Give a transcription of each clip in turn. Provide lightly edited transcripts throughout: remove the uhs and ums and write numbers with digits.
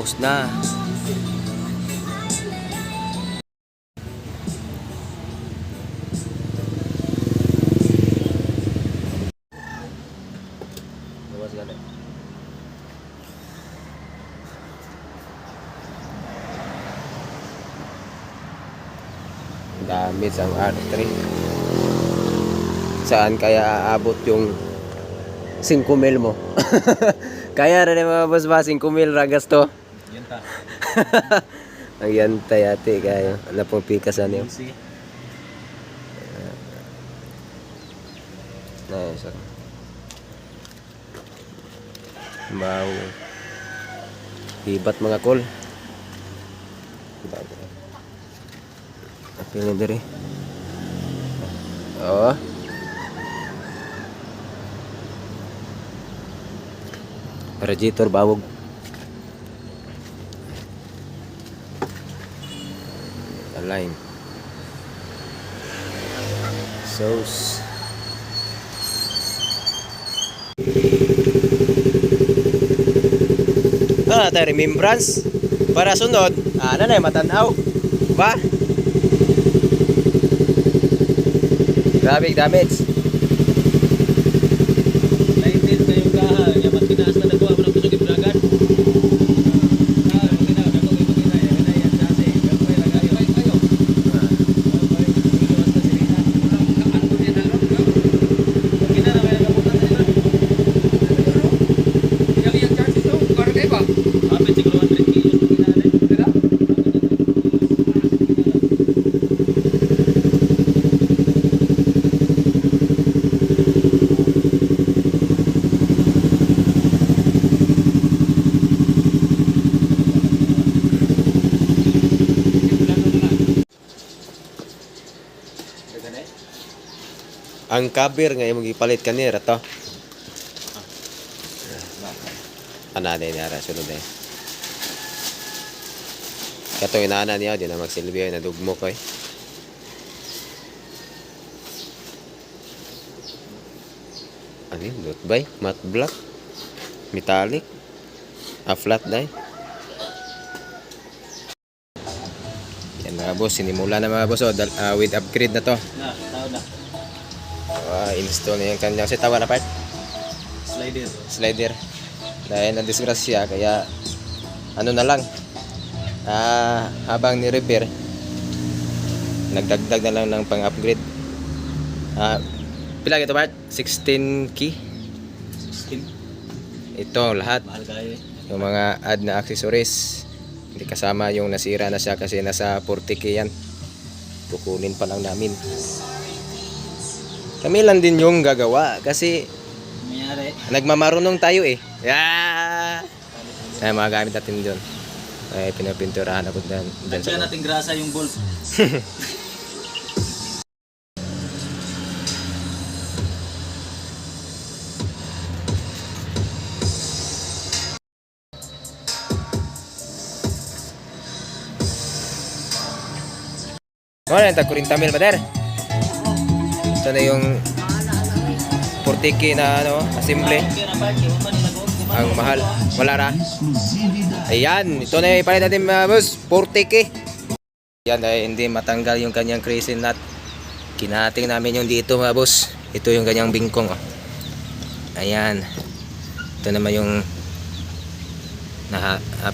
Tapos na. Damit ang R3. Saan kaya aabot yung 5 mil mo? Kaya rin mga boss ba 5 mil ragas to? Yanta. Ang yantay ate kayo. Ano pong pikasan yun? Nice. Mau hibat mga kol. Pilih dari. Oh. Radiator bawog. Align. Sauce. Tayo remembrance para sunod. Ano na matanaw. Ba? Grabe damage. Lain din kayo ka, yaman tinaas na nagawa mo ng kusog ibragan. Ang cover nga imong gipalit kanira to. Ana din ara sunod eh. Kato inaana niya di na magsilbi na dugmo ko eh. Ani dot bay matte black metallic flat die. Yan mga boss, sinimula na mga boss with upgrade na to. Na, tao na. Install na yung kanyang sitawan na part. Slider. Dahil na-disgrasya kaya ano na lang habang ni-repair nagdagdag na lang ng pang-upgrade. Pila ito part? 16 key? 16? Ito lahat. Mahal kayo eh. Yung mga add na accessories. Hindi kasama yung nasira na siya kasi nasa 40k yan. Kukunin pa lang namin. Kami lang din yung gagawa kasi Mayari. nagmamarunong tayo eh. Yeah! Ay, mga gamit natin dyan. Ay, pinapinturahan ako dyan sa Lagyan natin grasa yung bulb. Ano yan? Tag 40 mil ba der? Ito na yung 40k na ano, assembly. Ang mahal. Wala ra. Ayan, ito na yung ipalit natin mga boss, 40k. Ayan, dahil hindi matanggal yung kanyang crazy nut. Kinating namin yung dito mga boss. Ito yung kanyang bingkong. Oh. Ayan. Ito naman yung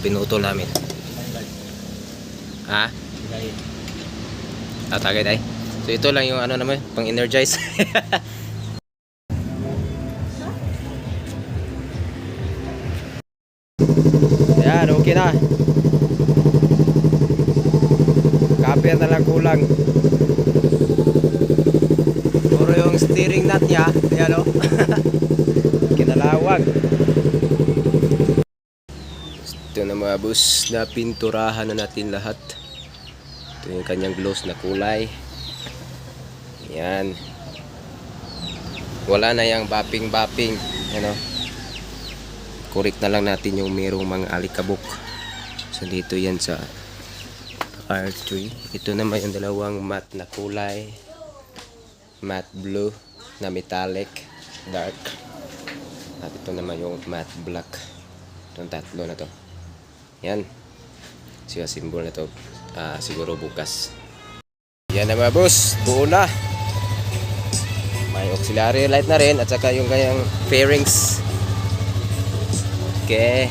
pinutol namin. Ha? Tatagay tayo. So ito lang yung ano naman, pang energize. Ayan, okay na. Cover na lang kulang. Puro yung steering nut niya. Ayan o. Kinalawag. Ito na mga boss, na pinturahan na natin lahat. Ito yung kanyang gloss na kulay. Yan. Wala na yung bapping. Ano. Correct na lang natin yung merong mga alikabok. So dito yan sa R3. Ito naman yung dalawang matte na kulay. Matte blue na metallic dark. At ito naman yung matte black. Itong tatlo na to. Yan. Siya symbol na to. Siguro bukas. Yan na mga boss. Buo na. May auxiliary light na rin at saka yung kanyang fairings. Okay.